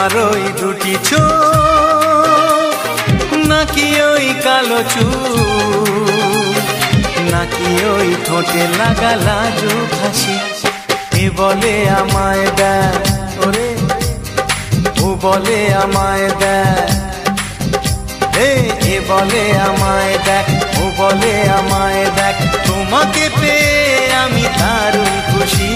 তোমার ওই দুটি চোখ নাকি ওই কালো চুল নাকি ওই ঠোঁটে লাগা লাজুক হাসি এ বলে আমায় দেখ ওরে ও বলে আমায় দেখ এ বলে আমায় দেখ ও বলে আমায় দেখ তোমাকে পেয়ে আমি দারুণ খুশি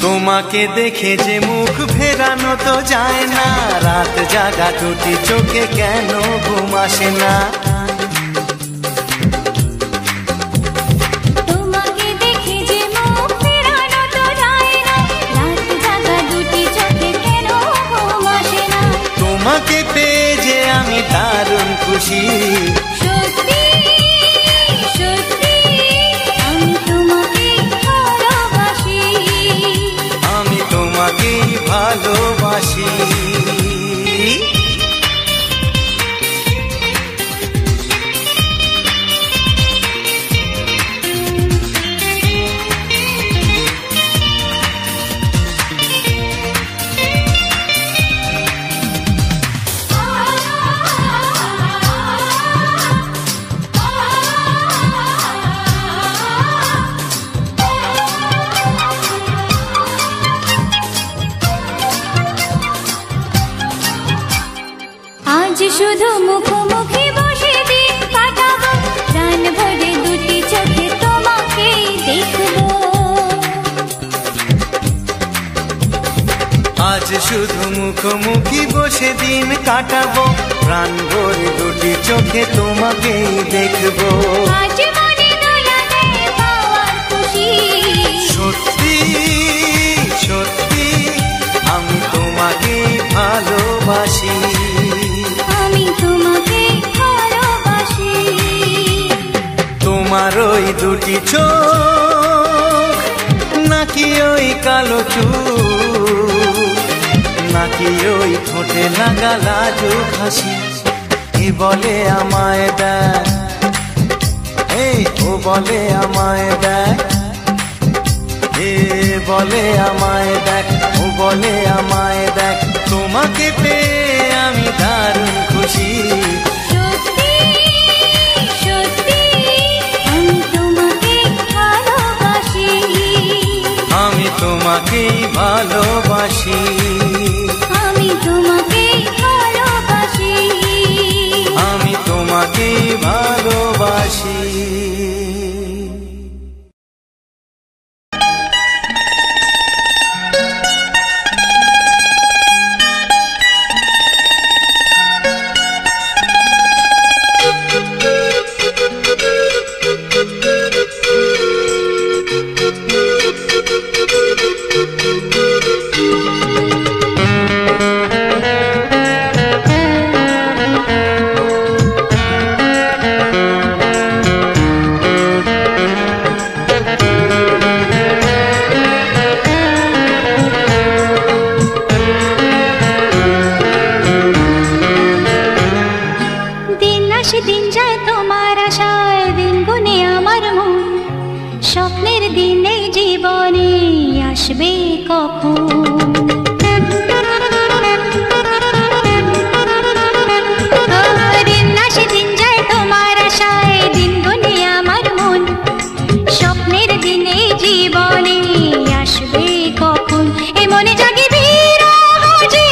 তোমাকে দেখে যে মুখ ফেরানো তো যায় না রাত জাগা দুটি চোখে কেন ঘুম আসে না তোমাকে দেখে যে মুখ ফেরানো তো যায় না রাত জাগা দুটি চোখে কেন ঘুম আসে না তোমাকে পেয়ে যে আমি দারুণ খুশি সত্যি সত্যি আমি তোমাকে ভালোবাসি আমি তোমাকেই ভালোবাসি আজ শুধু মুখোমুখি বসে দিন কাটাবো প্রাণ ভরে দুটি চোখে তোমাকেই দেখবো আজ শুধু মুখোমুখি বসে দিন কাটাবো প্রাণ ভরে দুটি চোখে তোমাকেই দেখবো আজ মনে দোলা দেয় পাওয়ার খুশি সত্যি সত্যি আমি তোমাকেই ভালোবাসি আমি তোমাকে ভালোবাসি তোমার ওই দুটি চোখ নাকি ওই কালো চুল নাকি ওই ঠোঁটে লাগা লাজুক হাসি এ বলে আমায় দেখ ও বলে আমায় দেখ এ বলে আমায় দেখ ও বলে আমায় দেখ তোমাকে পেয়ে আমি দারুণ খুশি সত্যি সত্যি আমি তোমাকে ভালোবাসি আমি তোমাকেই ভালোবাসি আমি তোমাকে ভালোবাসি আমি তোমাকেই ভালোবাসি স্বপ্নের দিনে জীবনে আসবে কখন দিন আসে দিন যায় তোমার আশায় দিন গুনে আমার মন স্বপ্নের দিনে জীবনে আসবে কখন এ মনে জাগে বিরহ যে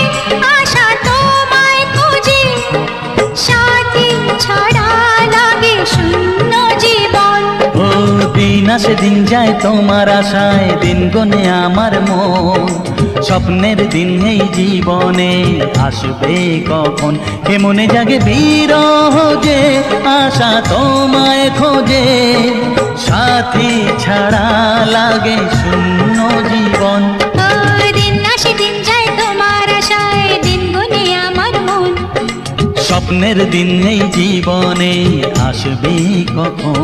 আশা তোমায় খুঁজে সাথী ছাড়া লাগে শূন্য জীবন দিন আসে দিন যায় তোমার আশায় দিন গুনে আমার মন স্বপ্নের দিন এই জীবনে আসবে কখন, কে মনে জাগে বিরহ যে আশা তোমায় খোঁজে, সাথী ছাড়া লাগে শূন্য জীবন। দিন আসে দিন যায় তোমার আশায়, দিন গুনে আমার মন। স্বপ্নের দিন এই জীবনে আসবে কখন।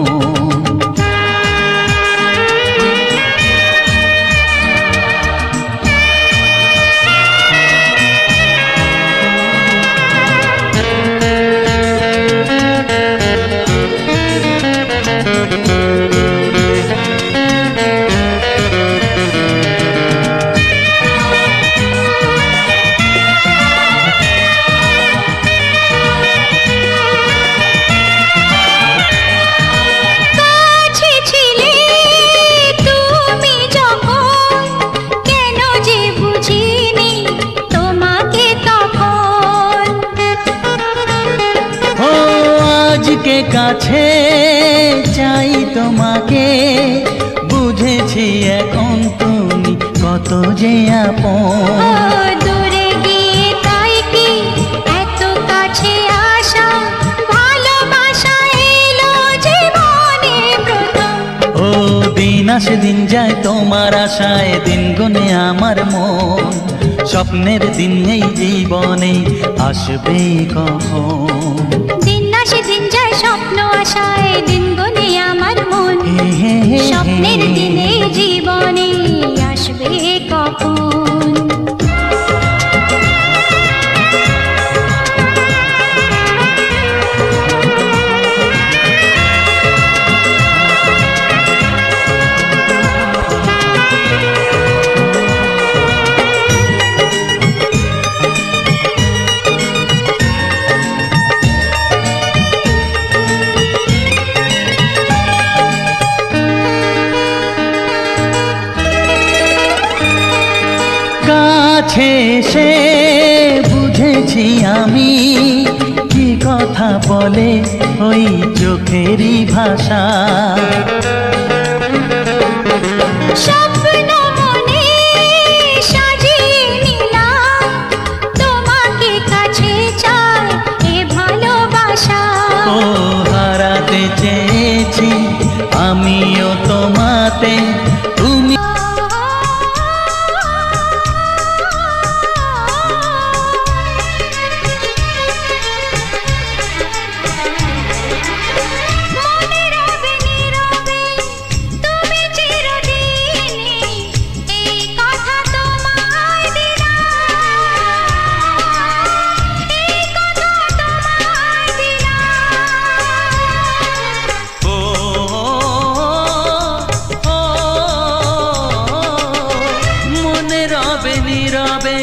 কাছে চাই তোমাকে, বুঝেছি এখন তুমি কত যে আপন। দূরে গিয়ে তাই কি এত কাছে আসা, ভালোবাসা এলো জীবনে প্রথম। ও দিন আসে দিন যায় তোমার আশায়, দিন গুনে আমার মন। স্বপ্নের দিন এই জীবনে আসবে কখন। দিন আসে দিন যায় স্বপ্ন আশায়, দিন গুনে আমার মন। স্বপ্নের দিনে জীবনে আসবে কখন। কাছে সে বুঝেছি আমি, কি কথা বলে ওই চোখেরই ভাষা। স্বপ্ন মনে সাজিয়ে নিলাম, তোমাকে কাছে চাই এ ভালোবাসা। ও হারাতে চেয়েছি আমিও তোমাতে, তুমি নীরবে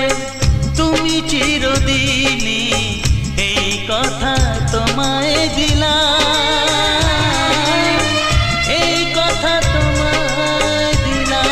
তুমি চিরদিনই, এই কথা তোমায় দিলাম, এই কথা তোমায় দিলাম।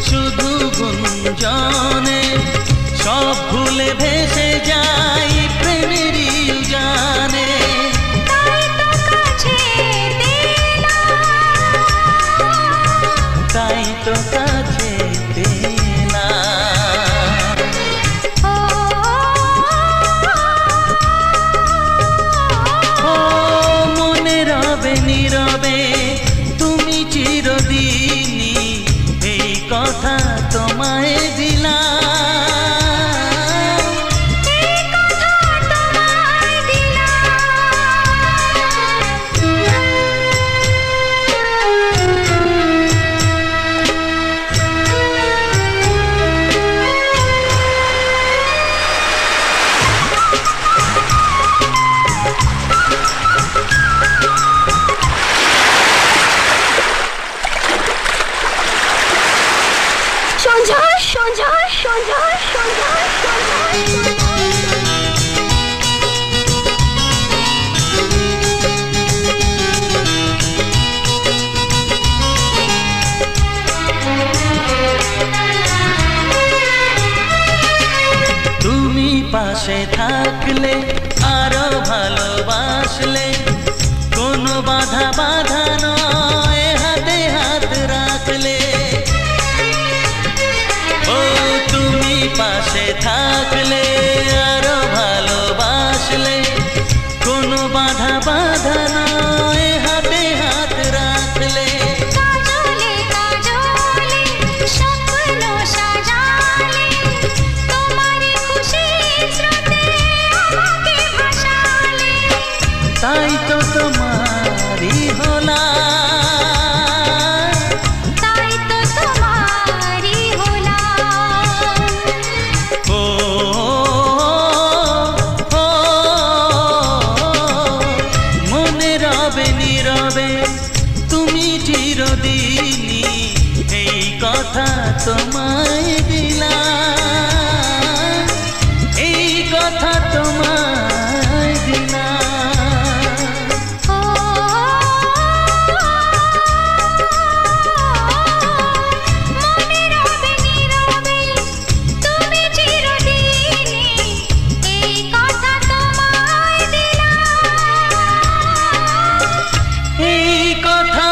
শুধু গুঞ্জনে সব ভুলে ভেসে যাই প্রেমেরই উজানে। তাই তো কাছে দিলাম। কথা তোমায় দিলাম। তুমি পাশে থাকলে আরো ভালোবাসলে, কোনো বাধা বাধা নয় হাতে হাত রাখলে। ও তুমি পাশে থাকলে আরো ভালোবাসলে, কোনো বাধা বাধা নয় হাতে হাত রাখলে। কাজলে কাজলে স্বপ্ন সাজালে, তোমারই খুশির স্রোতে আমাকে ভাসালে। তাই তো তোমারই হলাম, তাই তো তোমারই হলাম। ও মনে রবে নীরবে তুমি চিরদিনই, এই কথা তোমায় দিলাম, এই কথা তোমায় দিলাম। ও মনে রবে নীরবে তুমি চিরদিনই, এই কথা তোমায় দিলাম, এই কথা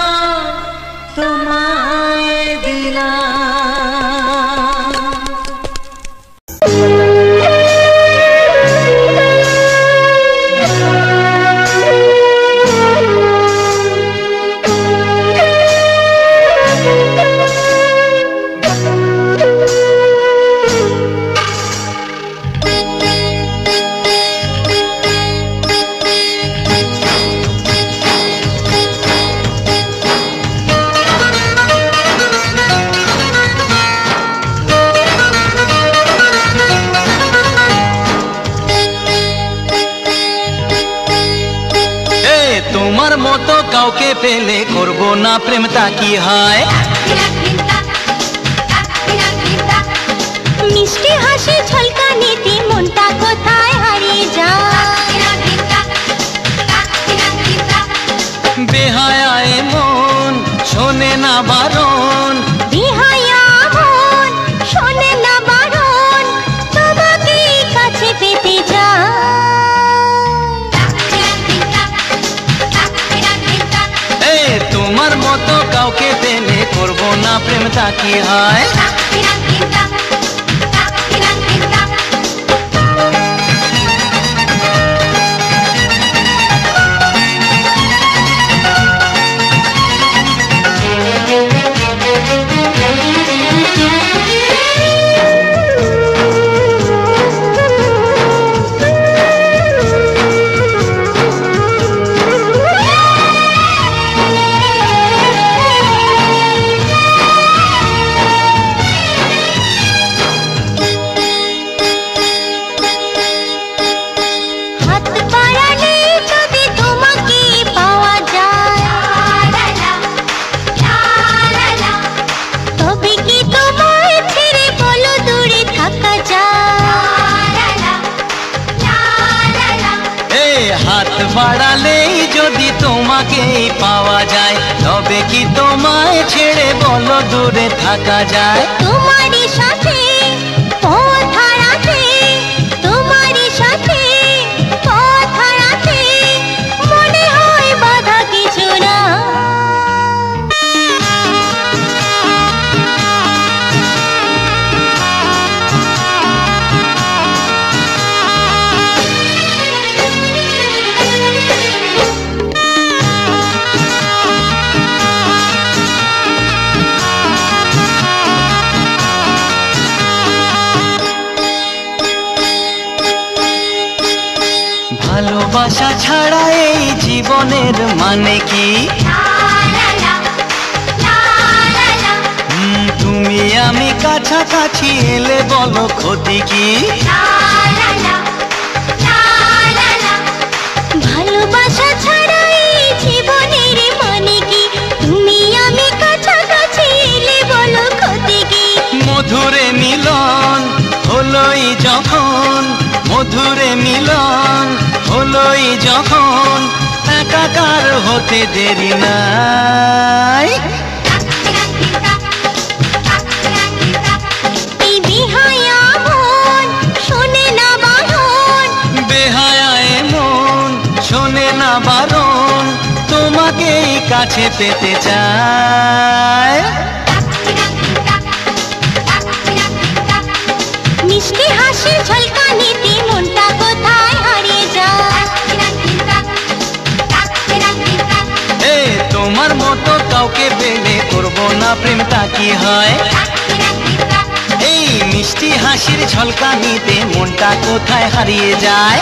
তোমায় দিলাম। তোমার মতো কাউকে পেলে করব না প্রেম, তা কি হয়? মিষ্টি হাসি ঝলকানিতে মনটা কোথায় হারিয়ে যায়। বেহায়ায় মন শোনে না বারণ, বেহায়া মন শোনে না বারণ, তোমাকে কাছে পেতে যায়। তোমার মতো কাউকে পেলে করব না প্রেম, তা কি হয়? হাত বাড়ালেই যদি তোমাকেই পাওয়া যায়, তবে কি তোমায় ছেড়ে বলো দূরে থাকা যায়? তোমারই সাথে পথ হারাতে, তোমারই সাথে পথ হারাতে মনে হয় বাধা কিছু না। ভালোবাসা ছাড়া এই জীবনের মানে কি? তুমি আমি কাছাকাছি এলে বলো ক্ষতি কি? ভালোবাসা ছাড়া এই জীবনের মানে কি? তুমি আমি কাছাকাছি এলে বলো ক্ষতি কি? মধুরে মিলন হলোই যখন, মধুরে মিলন হলোই যখন, একাকার হতে দেরি নাই। এই বেহায়া মন শোনে না বারণ, বেহায়া মন শোনে না বারণ, তোমাকেই কাছে পেতে চায়। মিষ্টি হাসির ঝলকানিতে মনটা কোথায় হারিয়ে যায়। তোমার মতো কাউকে পেলে করবো না প্রেমটা কি হয়? এই মিষ্টি হাসির ঝলকানিতে মনটা কোথায় হারিয়ে যায়।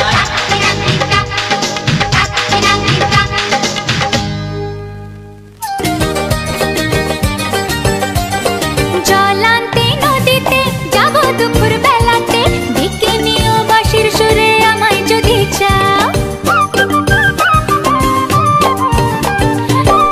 জল আনতে নদীতে যাব দুপুর বেলাতে, ডেকে নিও বাঁশির সুরে আমায় যদি চাও।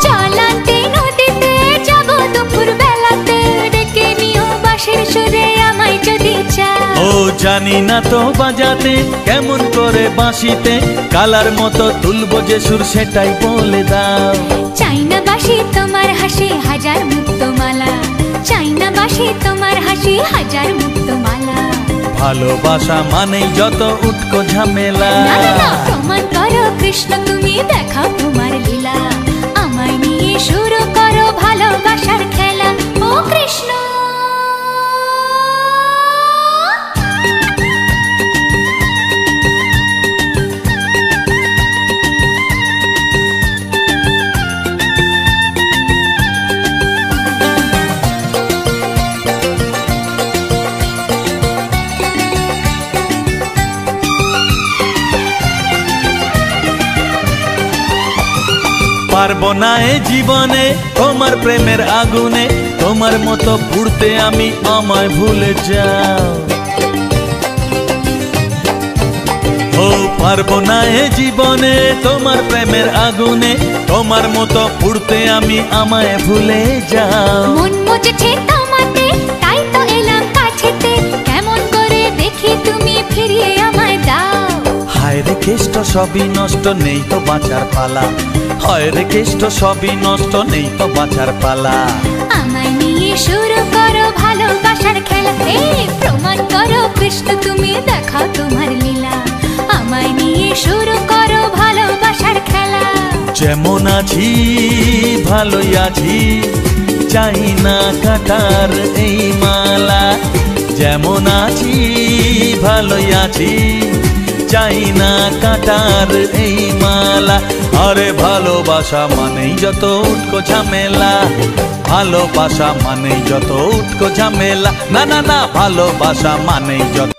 জল আনতে নদীতে যাব দুপুর বেলাতে, ডেকে নিও বাঁশির সুরে আমায় যদি চাও। ও জানি না তো বাজাতে কেমন করে বাঁশিতে, কালার মতো তুলবো যে সুর সেটাই বলে দাও। চাই না বাঁশি তোমার হাসি হাজার মুক্তমালা, চাই না বাঁশি তোমার হাসি হাজার মুক্তমালা। ভালোবাসা মানেই যত উটকো ঝামেলা। না না না, প্রমাণ করো কৃষ্ণ তুমি দেখাও তোমার লীলা, আমায় নিয়ে শুরু করো ভালোবাসার খেলা। ও কৃষ্ণ পারবো না এ জীবনে তোমার প্রেমের আগুনে, তোমার মতো পুড়তে আমি আমায় ভুলে যাও। ও পারবো না এ জীবনে তোমার প্রেমের আগুনে, তোমার মতো পুড়তে আমি আমায় ভুলে যাও। মন মুজেছে তোমাতে তাই তো এলাম কাছেতে, কেমন করে দেখি তুমি ফিরিয়ে আমায় দাও। হায় রে কেষ্ট সবই নষ্ট নেই তো বাঁচার পালা, হায় রে কেষ্ট সবই নষ্ট নেই তো বাঁচার পালা। আমায় নিয়ে শুরু করো ভালোবাসার খেলা, প্রমাণ করো কৃষ্ণ তুমি দেখাও তোমার লীলা, আমায় নিয়ে শুরু করো ভালোবাসার খেলা। যেমন আছি ভালোই আছি, চাই না কাটার এই মালা। যেমন আছি ভালোই আছি, চাই না কাটার এই মালা। আরে ভালোবাসা মানেই যত উটকো ঝামেলা, ভালোবাসা মানেই যত উটকো ঝামেলা। না না না, ভালোবাসা মানেই যত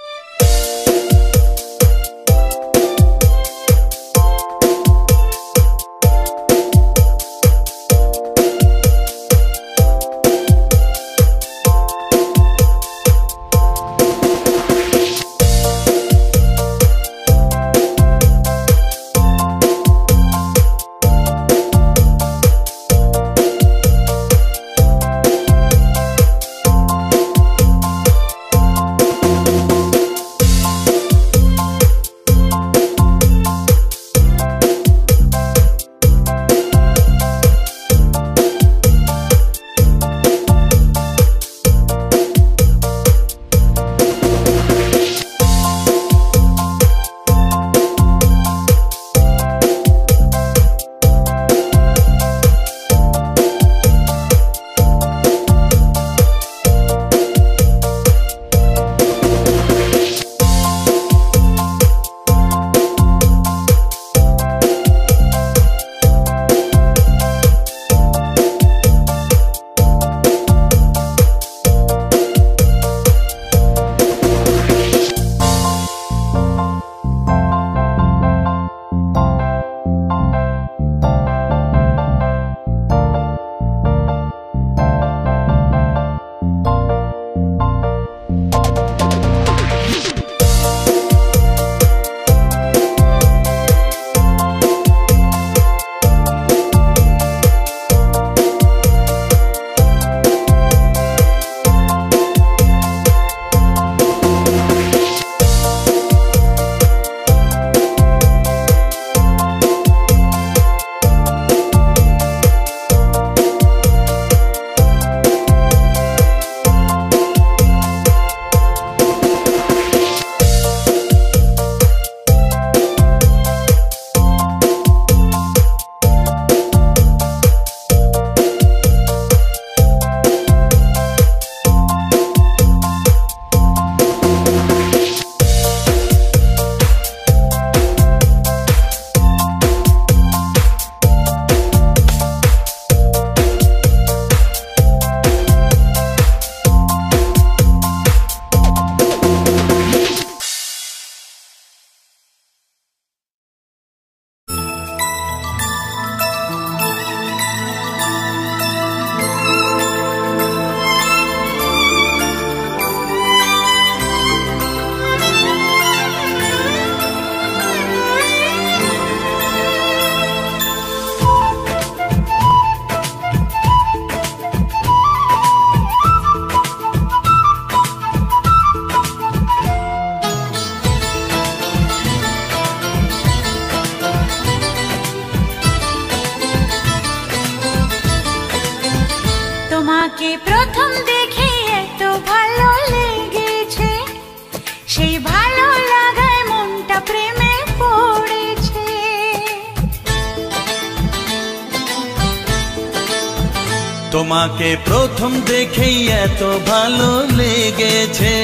তোমাকে প্রথম দেখেই এত ভালো লেগেছে,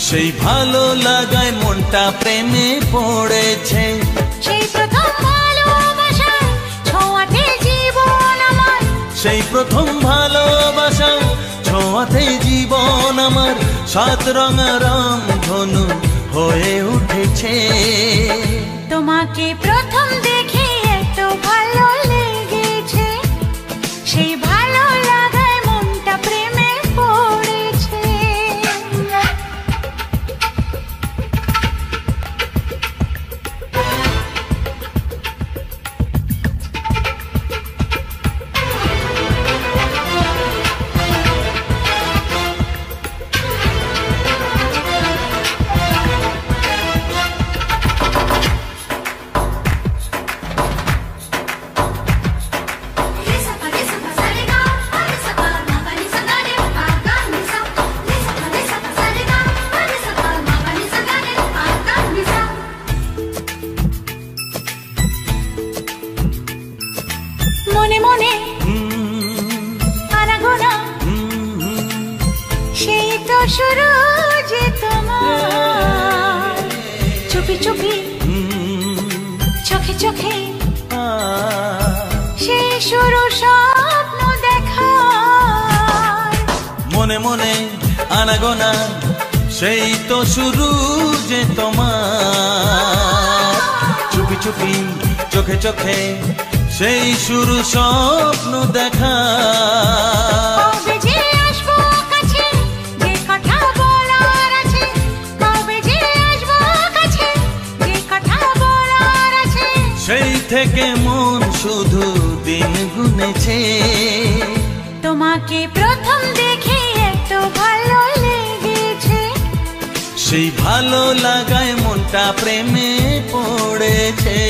সেই ভালো লাগায় মনটা প্রেমে পড়েছে। সেই প্রথম ভালোবাসায় ছোঁয়াতে জীবন আমার, সেই প্রথম ভালোবাসায় ছোঁয়াতে জীবন আমার, সাত রঙা রামধনু হয়ে উঠেছে। তোমাকে প্রথম দেখে এত ভালো লেগেছে, সেই ভালো লাগায় মনটা প্রেমে পড়েছে। মনে মনে আনাগোনা, সেই তো শুরু যে তোমার, চুপি চুপি চোখে চোখে, সেই শুরু স্বপ্ন দেখা। মনে মনে আনাগোনা, সেই তো শুরু যে তোমার, চুপি চুপি চোখে চোখে, সেই শুরু স্বপ্ন দেখা। কবে যে আসবো কাছে, যে কথা বলার আছে, কবে যে আসবো কাছে, যে কথা বলার আছে, সেই থেকে মন শুধু দিন গুনেছে। তোমাকে প্রথম দেখে এত ভালো লেগেছে, সেই ভালো লাগায় মনটা প্রেমে পড়েছে।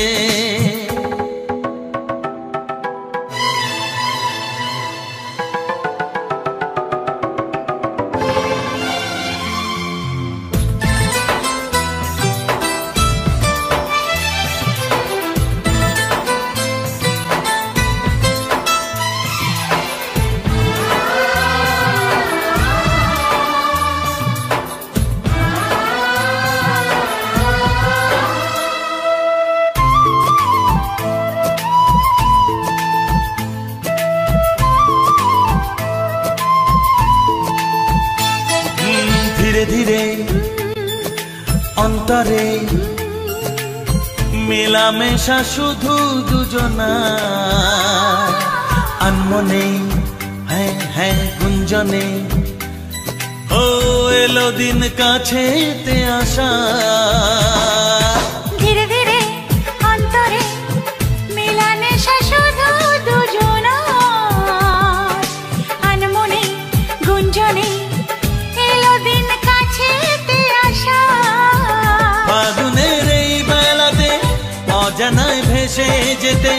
ধীরে ধীরে অন্তরে মেলামেশা শুধু দুজনা, আনমনে হ্যাঁ হ্যাঁ গুঞ্জনে, ও এলো দিন কাছেতে আসা। ধীরে ধীরে অন্তরে মেলামেশা শুধু দুজনার, আনমনে গুঞ্জনে, এলো দিন কাছেতে আসা। ফাগুনের এই বেলাতে অজানায় ভেসে যেতে,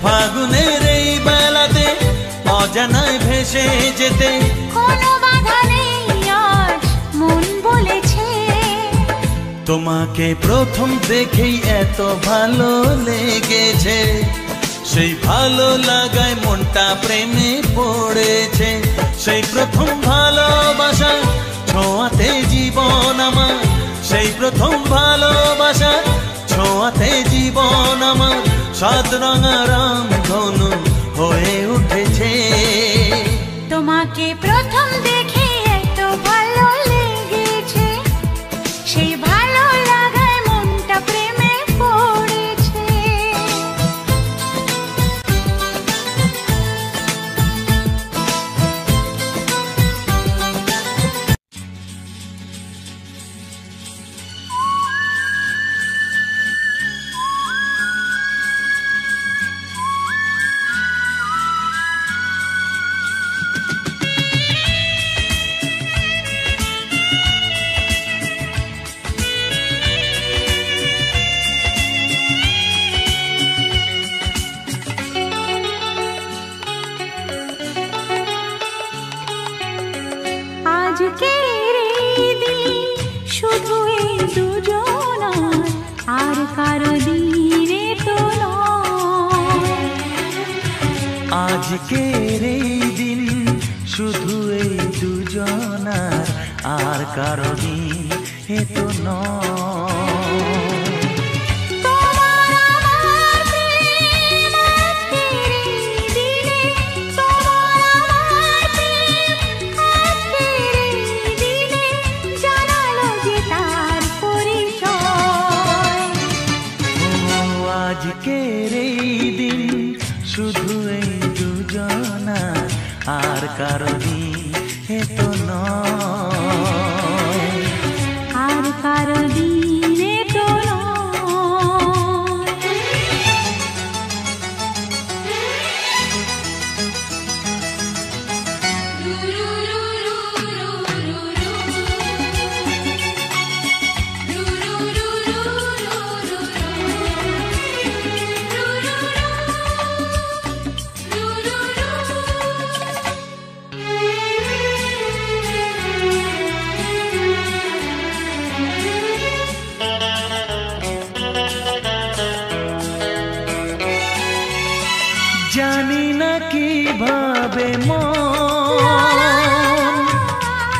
ফাগুনের এই বেলাতে অজানায় ভেসে যেতে, কোনো বাধা নেই আজ মন বলেছে। তোমাকে প্রথম দেখেই এত ভালো লেগেছে, সেই ভালো লাগায় মনটা প্রেমে পড়েছে। সেই প্রথম ভালোবাসা ছোঁয়াতে জীবন আমার, সেই প্রথম ভালোবাসা ছোঁয়াতে জীবন আমার, সাত রঙা রামধনু হয়ে উঠেছে। তোমাকে প্রথম দেখে এত ভালো লেগেছে, সেই ভালো লাগায় মনটা প্রেমে পড়েছে। আজকের এই দিন শুধু এই দুজনার, আর কারো দিনে তো নয়। আজকের এই দিন শুধু এই দুজনার, আর কারো দিন এ তো নয়। আজকের এই দিন শুধু এই দুজনার, আর কারো দিন এ তো নয়, আর কারো দিন এ তো জানি না কিভাবে মন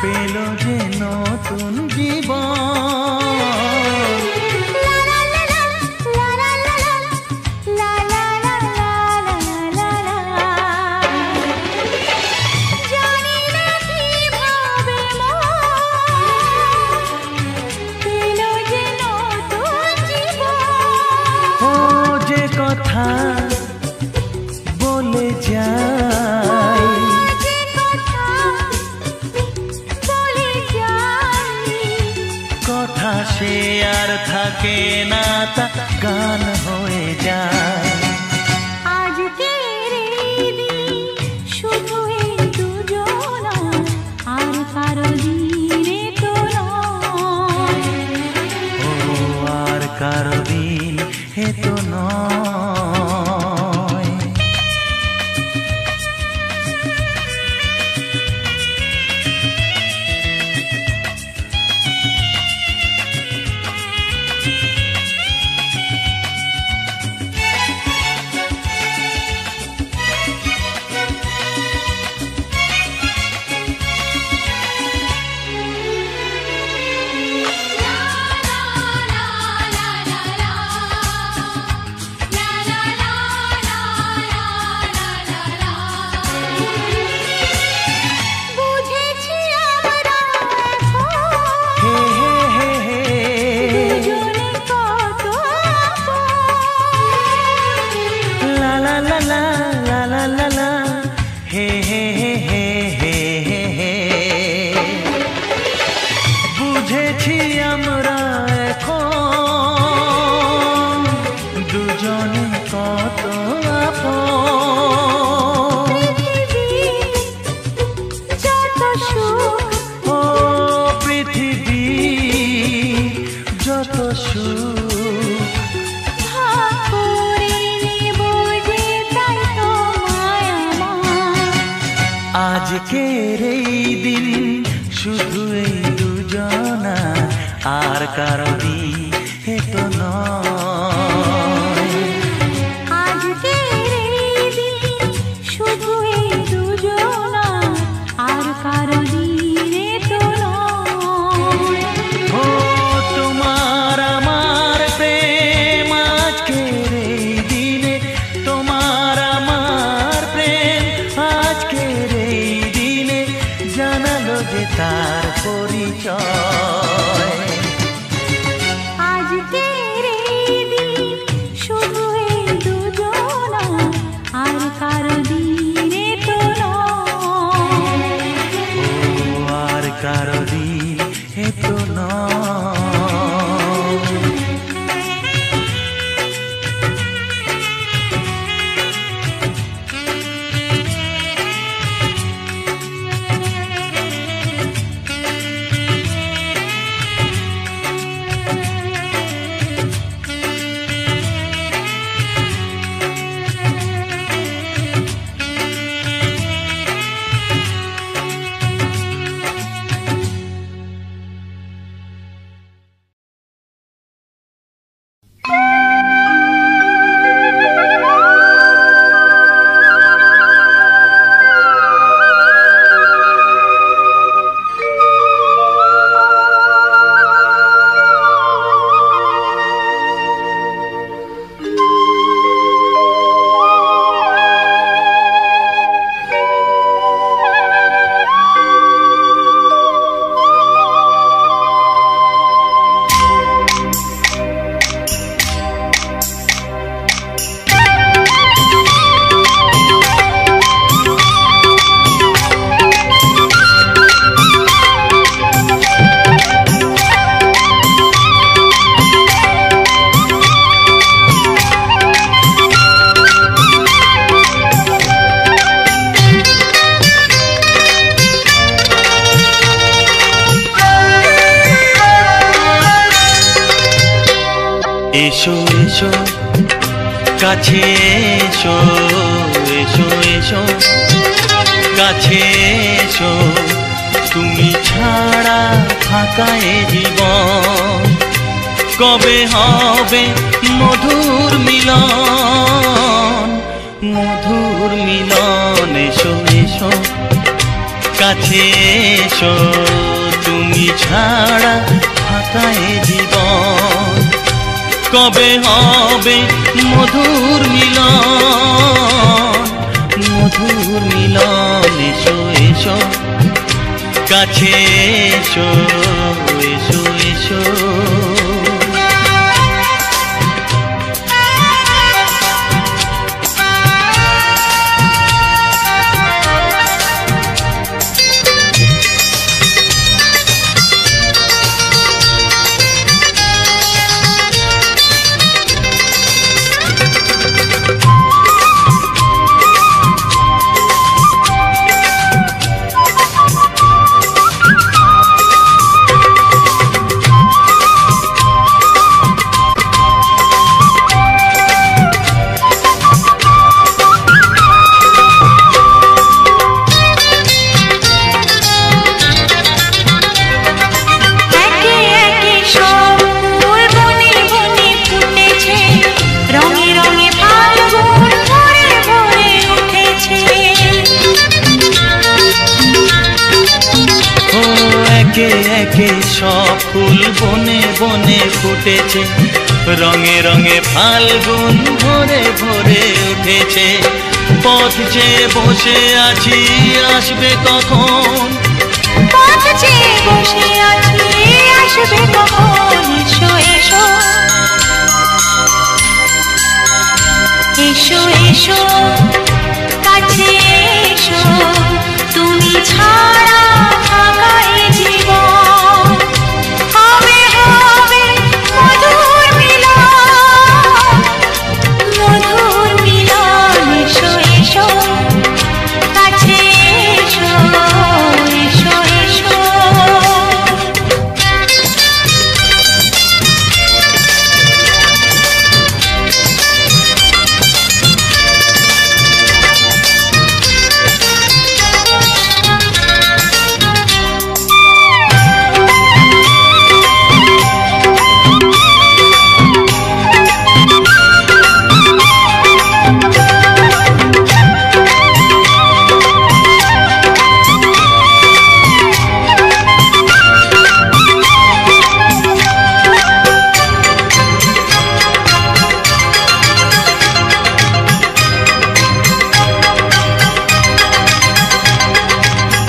পেল যে নতুন জীবন। ও যে কথা বলে যাই, কথা সে আর থাকে না, তা গান হয়ে যায়। আজকের এই দিন শুধু এই দুজনা, আর কারো দিন এ তো নয়, ও আর কারো দিন এ তো নয়। বুঝেছি আমরা এখন দুজনে কত আপন। ও পৃথিবী যত সুখ, আজকের এই দিন শুধু এই দুজনা, আর কারো দিন এ তো নয়। আজকের এই দিন শুধু এই দুজনা, আর কারো দিন এ তো নয়। ও তোমার আমার প্রেম আজকের এই দিনে, তোমার আমার প্রেম আজকের এই দিনে জানালো যে তার পরিচয়। আজকের এই দিন শুধু এই দুজনা, আর কারো দিন এ তো নয়, ও আর কারো দিন এ তো নয়। এসো এসো কাছে এসো এসো এসো কাছে এসো তুমি ছাড়া ফাঁকা এ জীবন কবে হবে মধুর মিলন মধুর মিলন এসো এসো কাছে এসো তুমি ছাড়া ফাঁকা এ জীবন কবে হবে মধুর মিলন মধুর মিলন এসো এসো কাছে এসো এসো এসো সব ফুল বনে বনে ফুটেছে রঙে রঙে ফাল্গুন ভরে ভরে উঠেছে পথ চেয়ে বসে আছি আসবে কখন পথ চেয়ে বসে আছি আসবে কখন এসো এসো এসো এসো কাছে এসো তুমি ছাড়া ফাঁকা এ জীবন হবে হবে মধুর মিলন এসো এসো কাছে এসো এসো এসো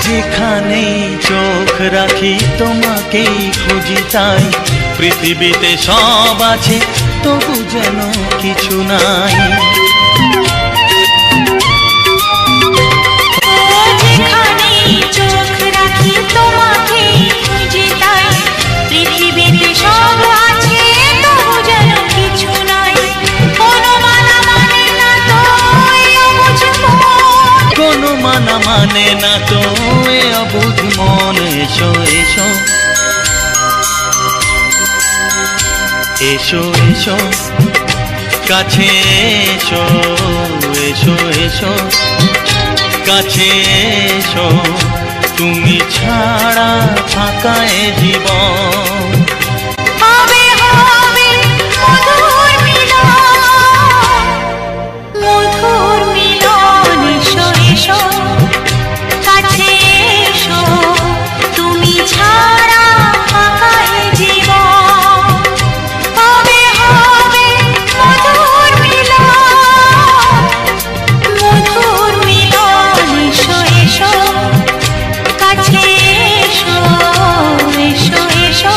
যেখানেই চোখ রাখি তোমাকেই খুঁজি তাই পৃথিবীতে সব আছে তবু যেন কিছু নাই যেখানেই চোখ রাখি তোমাকেই খুঁজি তাই পৃথিবীতে সব আছে তবু যেন কিছু নাই কোনো মানা মানে না তো এ অবুঝ মন কোনো মানা মানে না তো এ অবুঝ মন এসো এসো এসো এসো কাছে এসো এসো এসো কাছে এসো তুমি ছাড়া ফাঁকা এ জীবন হবে হবে মধুর মিলন এসো এসো কাছে এসো তুমি ছাড়া ফাঁকা এ জীবন হবে হবে মধুর মিলন এসো এসো কাছে এসো এসো এসো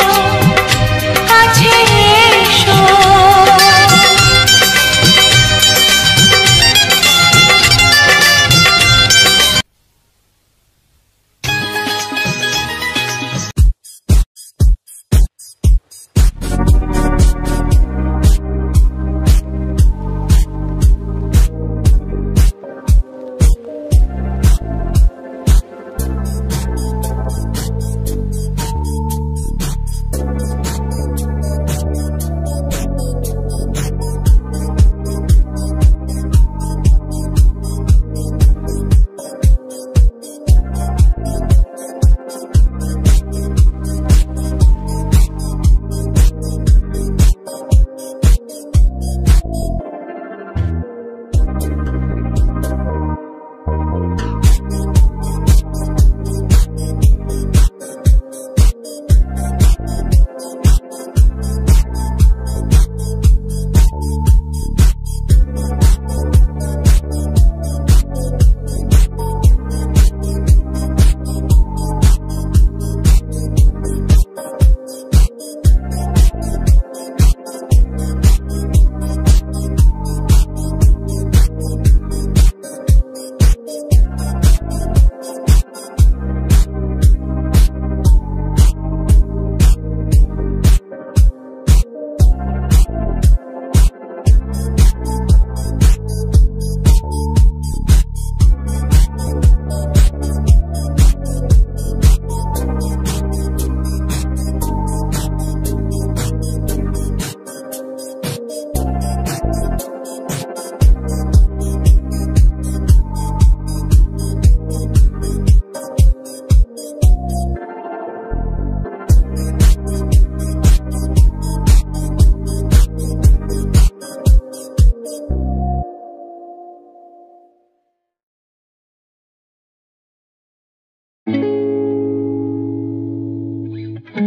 वक्त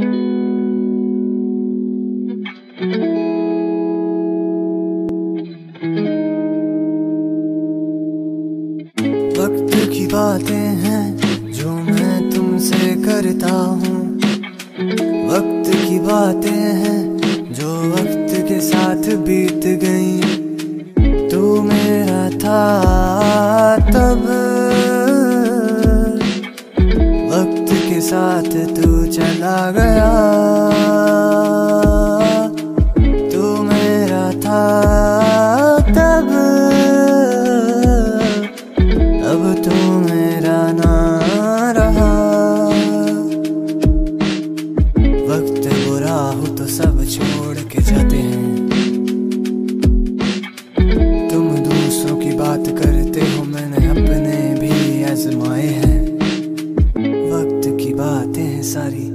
की बातें हैं जो मैं तुमसे करता हूँ, वक्त की बातें हैं जो वक्त के साथ बीत गई। तू मेरा था तब, वक्त के साथ तू चला गया। तू मेरा था तब, अब तू मेरा ना रहा। वक्त बुरा हो तो सब छोड़ के जाते हैं, तुम दूसरों की बात करते हो, मैंने अपने भी आजमाए हैं। वक्त की बातें हैं सारी,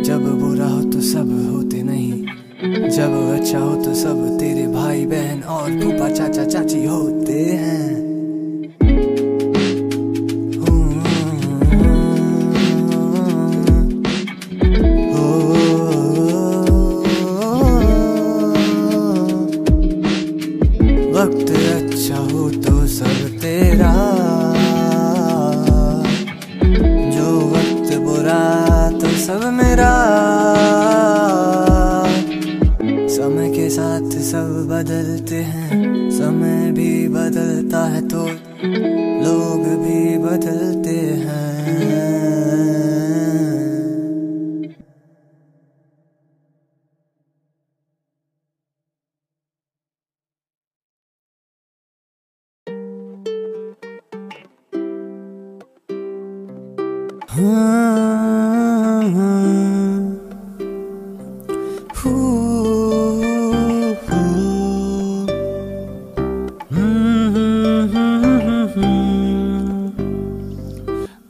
जब बुरा हो तो सब होते नहीं, जब अच्छा हो तो सब तेरे भाई बहन और फूफा चाचा चाची होते हैं। वक्त अच्छा हो तो सब तेरा, जो वक्त बुरा तो सब मेरा। समय के साथ सब बदलते हैं, समय भी बदलता है तो लोग भी बदलते हैं।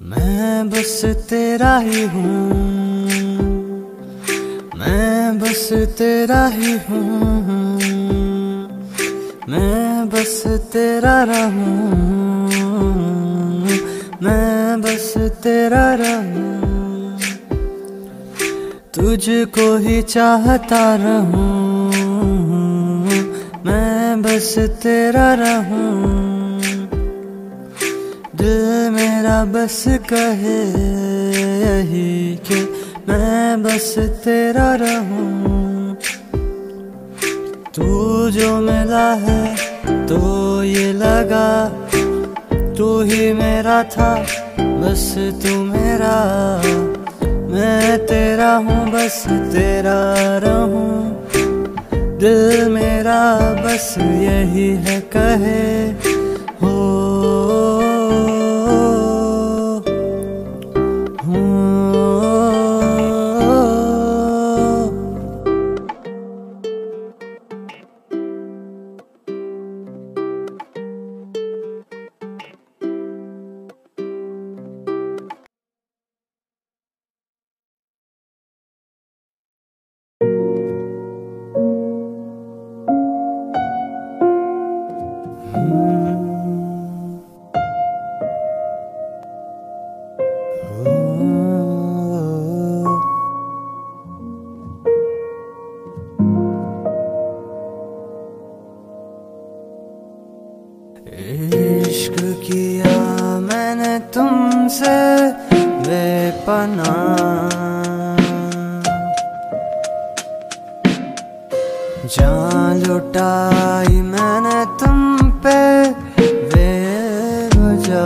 मैं बस तेरा ही हूँ, मैं बस तेरा ही हूँ, मैं बस तेरा रहूँ, मैं बस तेरा रहूँ। तुझको ही चाहता रहूँ, मैं बस तेरा रहूँ। दिल मेरा बस कहे यही कि मैं बस तेरा रहूं। तू जो मिला है तो ये लगा तू ही मेरा था, बस तू मेरा। मैं तेरा हूँ बस तेरा रहूं। दिल मेरा बस यही है कहे हो। इश्क किया मैंने तुमसे बेपनाह, जान लुटाई मैंने तुम पे बेवजह।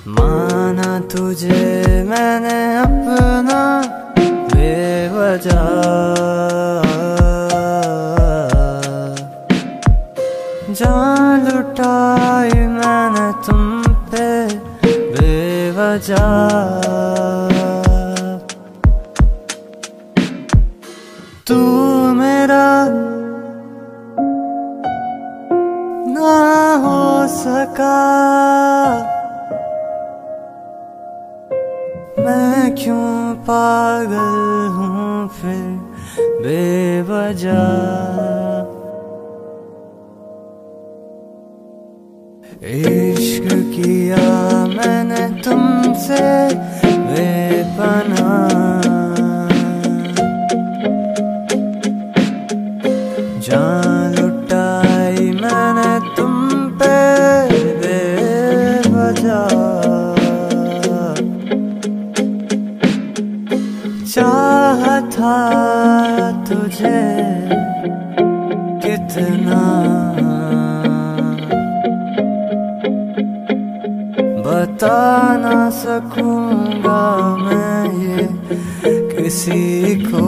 माना तुझे मैंने अपना बेवजह। जान लुटाई मैंने तुम पे बेवजह। तू मेरा ना हो सका, मैं क्यों पागल हूँ फिर बेवजह। इश्क किया मैंने तुम से बेपनाह। जान लुटाई मैंने तुम पे बेवजह, चाहा था तुझे कितना, बता ना सकूंगा मैं ये किसी को।